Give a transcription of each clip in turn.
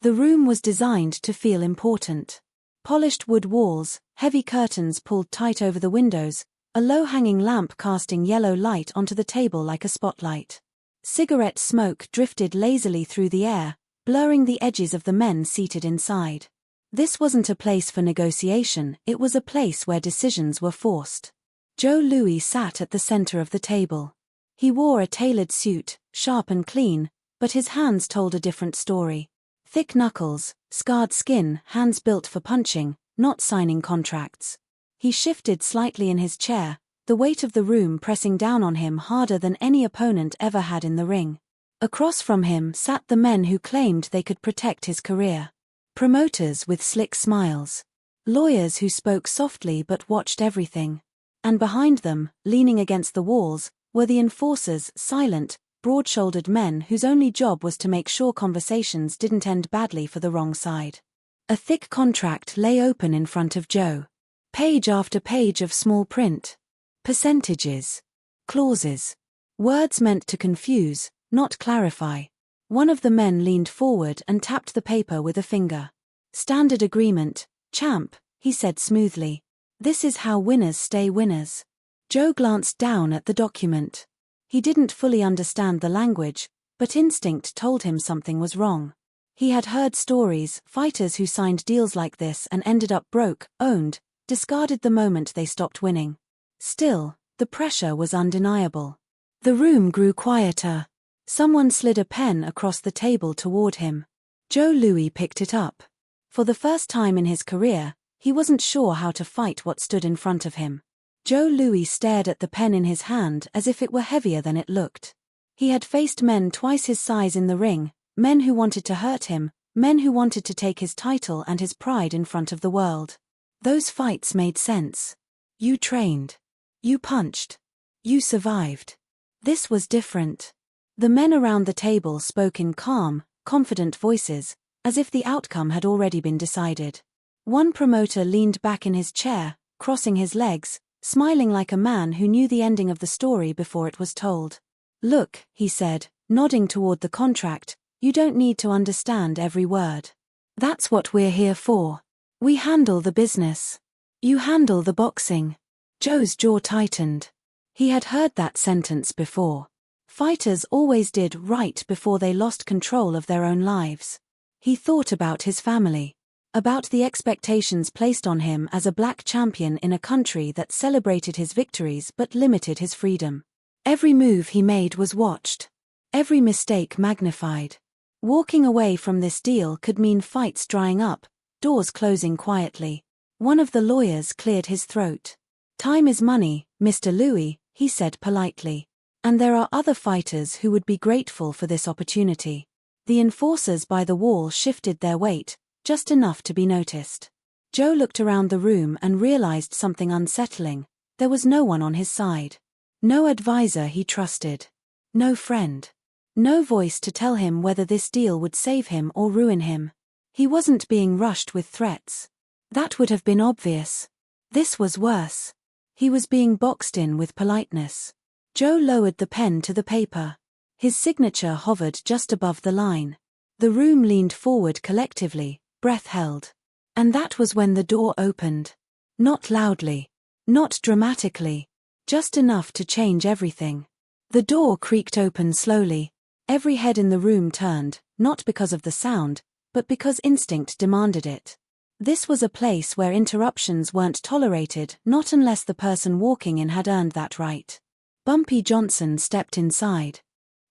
The room was designed to feel important. Polished wood walls, heavy curtains pulled tight over the windows, a low-hanging lamp casting yellow light onto the table like a spotlight. Cigarette smoke drifted lazily through the air, blurring the edges of the men seated inside. This wasn't a place for negotiation, it was a place where decisions were forced. Joe Louis sat at the center of the table. He wore a tailored suit, sharp and clean, but his hands told a different story. Thick knuckles, scarred skin, hands built for punching, not signing contracts. He shifted slightly in his chair, the weight of the room pressing down on him harder than any opponent ever had in the ring. Across from him sat the men who claimed they could protect his career. Promoters with slick smiles. Lawyers who spoke softly but watched everything. And behind them, leaning against the walls, were the enforcers, silent, broad-shouldered men whose only job was to make sure conversations didn't end badly for the wrong side. A thick contract lay open in front of Joe. Page after page of small print. Percentages. Clauses. Words meant to confuse, not clarify. One of the men leaned forward and tapped the paper with a finger. Standard agreement, champ, he said smoothly. This is how winners stay winners. Joe glanced down at the document. He didn't fully understand the language, but instinct told him something was wrong. He had heard stories, fighters who signed deals like this and ended up broke, owned, discarded the moment they stopped winning. Still, the pressure was undeniable. The room grew quieter. Someone slid a pen across the table toward him. Joe Louis picked it up. For the first time in his career, he wasn't sure how to fight what stood in front of him. Joe Louis stared at the pen in his hand as if it were heavier than it looked. He had faced men twice his size in the ring, men who wanted to hurt him, men who wanted to take his title and his pride in front of the world. Those fights made sense. You trained. You punched. You survived. This was different. The men around the table spoke in calm, confident voices, as if the outcome had already been decided. One promoter leaned back in his chair, crossing his legs, smiling like a man who knew the ending of the story before it was told. Look, he said, nodding toward the contract, you don't need to understand every word. That's what we're here for. We handle the business. You handle the boxing. Joe's jaw tightened. He had heard that sentence before. Fighters always did right before they lost control of their own lives. He thought about his family. About the expectations placed on him as a black champion in a country that celebrated his victories but limited his freedom. Every move he made was watched. Every mistake magnified. Walking away from this deal could mean fights drying up, doors closing quietly. One of the lawyers cleared his throat. Time is money, Mr. Louis, he said politely. And there are other fighters who would be grateful for this opportunity. The enforcers by the wall shifted their weight, just enough to be noticed. Joe looked around the room and realized something unsettling. There was no one on his side. No advisor he trusted. No friend. No voice to tell him whether this deal would save him or ruin him. He wasn't being rushed with threats. That would have been obvious. This was worse. He was being boxed in with politeness. Joe lowered the pen to the paper. His signature hovered just above the line. The room leaned forward collectively, breath held. And that was when the door opened. Not loudly. Not dramatically. Just enough to change everything. The door creaked open slowly. Every head in the room turned, not because of the sound, but because instinct demanded it. This was a place where interruptions weren't tolerated, not unless the person walking in had earned that right. Bumpy Johnson stepped inside.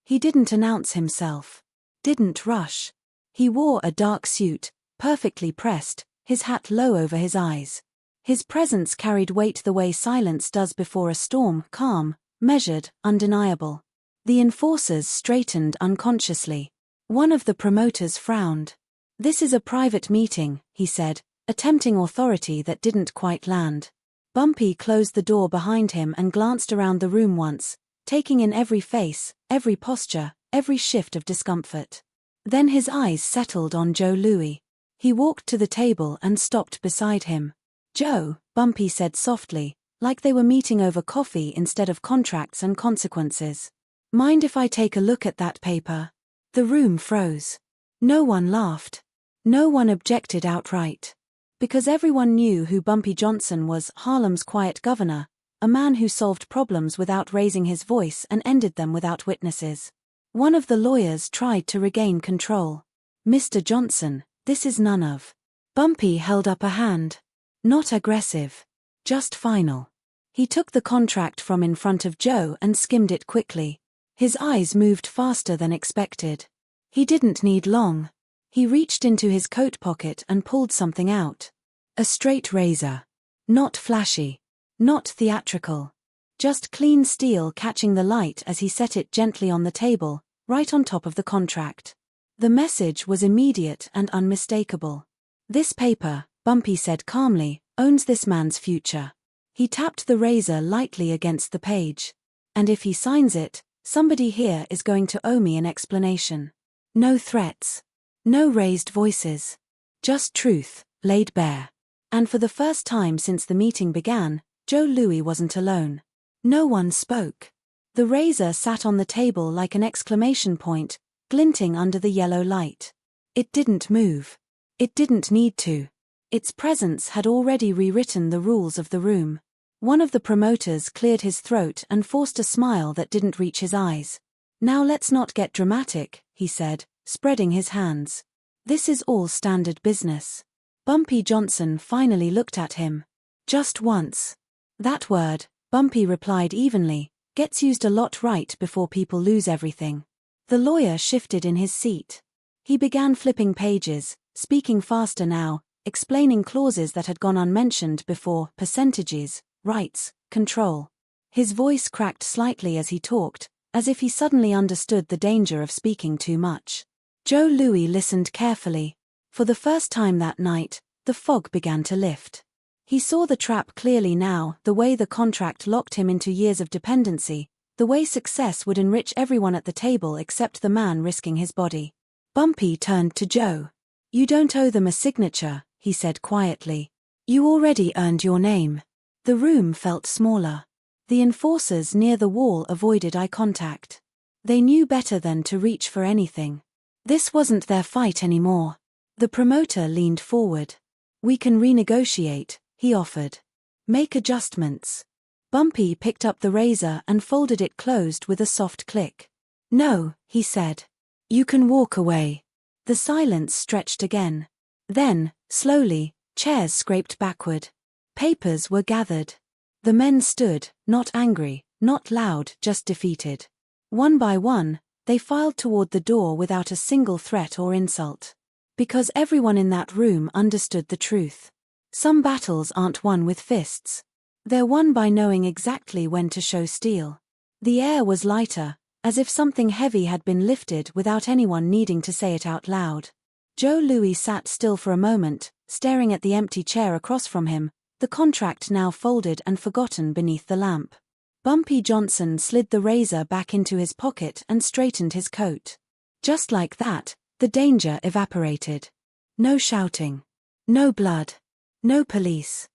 He didn't announce himself. Didn't rush. He wore a dark suit, perfectly pressed, his hat low over his eyes. His presence carried weight the way silence does before a storm, calm, measured, undeniable. The enforcers straightened unconsciously. One of the promoters frowned. "This is a private meeting," he said, attempting authority that didn't quite land. Bumpy closed the door behind him and glanced around the room once, taking in every face, every posture, every shift of discomfort. Then his eyes settled on Joe Louis. He walked to the table and stopped beside him. "Joe," Bumpy said softly, like they were meeting over coffee instead of contracts and consequences. "Mind if I take a look at that paper?" The room froze. No one laughed. No one objected outright. Because everyone knew who Bumpy Johnson was, Harlem's quiet governor, a man who solved problems without raising his voice and ended them without witnesses. One of the lawyers tried to regain control. "Mr. Johnson, this is none of." Bumpy held up a hand. Not aggressive. Just final. He took the contract from in front of Joe and skimmed it quickly. His eyes moved faster than expected. He didn't need long. He reached into his coat pocket and pulled something out. A straight razor. Not flashy. Not theatrical. Just clean steel catching the light as he set it gently on the table, right on top of the contract. The message was immediate and unmistakable. "This paper," Bumpy said calmly, "owns this man's future." He tapped the razor lightly against the page. "And if he signs it, somebody here is going to owe me an explanation." No threats. No raised voices. Just truth, laid bare. And for the first time since the meeting began, Joe Louis wasn't alone. No one spoke. The razor sat on the table like an exclamation point, glinting under the yellow light. It didn't move. It didn't need to. Its presence had already rewritten the rules of the room. One of the promoters cleared his throat and forced a smile that didn't reach his eyes. "Now let's not get dramatic," he said, spreading his hands. "This is all standard business." Bumpy Johnson finally looked at him. "Just once." That word, Bumpy replied evenly, gets used a lot right before people lose everything. The lawyer shifted in his seat. He began flipping pages, speaking faster now, explaining clauses that had gone unmentioned before: percentages, rights, control. His voice cracked slightly as he talked, as if he suddenly understood the danger of speaking too much. Joe Louis listened carefully. For the first time that night, the fog began to lift. He saw the trap clearly now, the way the contract locked him into years of dependency, the way success would enrich everyone at the table except the man risking his body. Bumpy turned to Joe. "You don't owe them a signature," he said quietly. "You already earned your name." The room felt smaller. The enforcers near the wall avoided eye contact. They knew better than to reach for anything. This wasn't their fight anymore. The promoter leaned forward. "We can renegotiate," he offered. "Make adjustments." Bumpy picked up the razor and folded it closed with a soft click. "No," he said. "You can walk away." The silence stretched again. Then, slowly, chairs scraped backward. Papers were gathered. The men stood, not angry, not loud, just defeated. One by one, they filed toward the door without a single threat or insult. Because everyone in that room understood the truth. Some battles aren't won with fists. They're won by knowing exactly when to show steel. The air was lighter, as if something heavy had been lifted without anyone needing to say it out loud. Joe Louis sat still for a moment, staring at the empty chair across from him, the contract now folded and forgotten beneath the lamp. Bumpy Johnson slid the razor back into his pocket and straightened his coat. Just like that, the danger evaporated. No shouting. No blood. No police.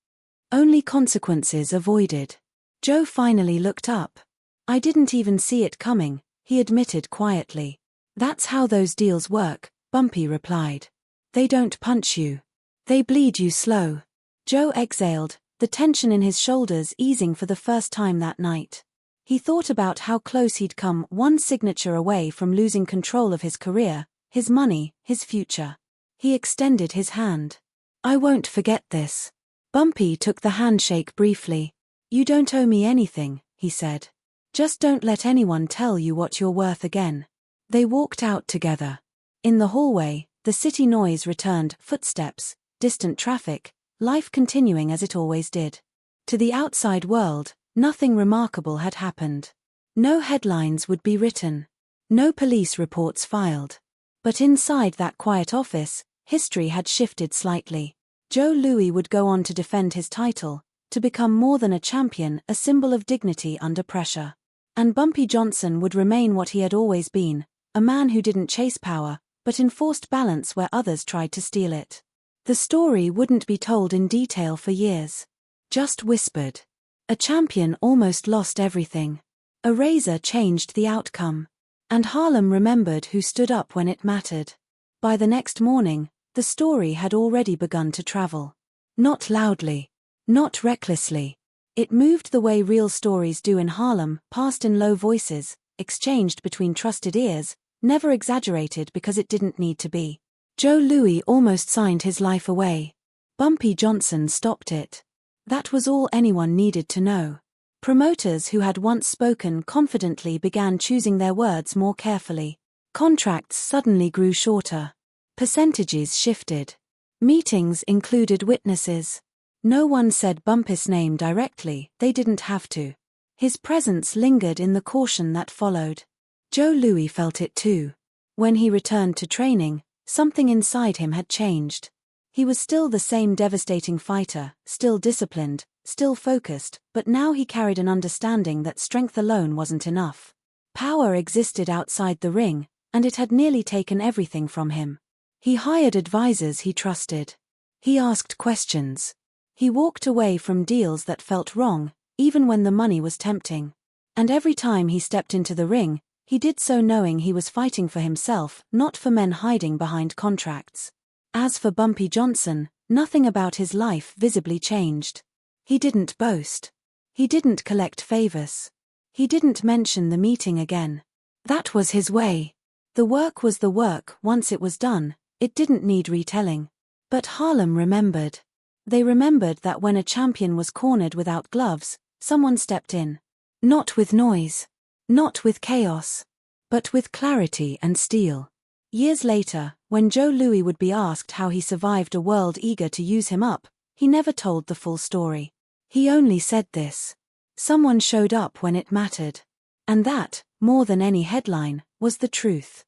Only consequences avoided. Joe finally looked up. "I didn't even see it coming," he admitted quietly. "That's how those deals work," Bumpy replied. "They don't punch you. They bleed you slow." Joe exhaled, the tension in his shoulders easing for the first time that night. He thought about how close he'd come, one signature away from losing control of his career, his money, his future. He extended his hand. "I won't forget this." Bumpy took the handshake briefly. "You don't owe me anything," he said. "Just don't let anyone tell you what you're worth again." They walked out together. In the hallway, the city noise returned, footsteps, distant traffic, life continuing as it always did. To the outside world, nothing remarkable had happened. No headlines would be written. No police reports filed. But inside that quiet office, history had shifted slightly. Joe Louis would go on to defend his title, to become more than a champion, a symbol of dignity under pressure. And Bumpy Johnson would remain what he had always been, a man who didn't chase power, but enforced balance where others tried to steal it. The story wouldn't be told in detail for years. Just whispered. A champion almost lost everything. A razor changed the outcome. And Harlem remembered who stood up when it mattered. By the next morning, The story had already begun to travel. Not loudly. Not recklessly. It moved the way real stories do in Harlem, passed in low voices, exchanged between trusted ears, never exaggerated because it didn't need to be. Joe Louis almost signed his life away. Bumpy Johnson stopped it. That was all anyone needed to know. Promoters who had once spoken confidently began choosing their words more carefully. Contracts suddenly grew shorter. Percentages shifted. Meetings included witnesses. No one said Bumpy's name directly, they didn't have to. His presence lingered in the caution that followed. Joe Louis felt it too. When he returned to training, something inside him had changed. He was still the same devastating fighter, still disciplined, still focused, but now he carried an understanding that strength alone wasn't enough. Power existed outside the ring, and it had nearly taken everything from him. He hired advisors he trusted. He asked questions. He walked away from deals that felt wrong, even when the money was tempting. And every time he stepped into the ring, he did so knowing he was fighting for himself, not for men hiding behind contracts. As for Bumpy Johnson, nothing about his life visibly changed. He didn't boast. He didn't collect favors. He didn't mention the meeting again. That was his way. The work was the work. Once it was done, it didn't need retelling. But Harlem remembered. They remembered that when a champion was cornered without gloves, someone stepped in. Not with noise. Not with chaos. But with clarity and steel. Years later, when Joe Louis would be asked how he survived a world eager to use him up, he never told the full story. He only said this. Someone showed up when it mattered. And that, more than any headline, was the truth.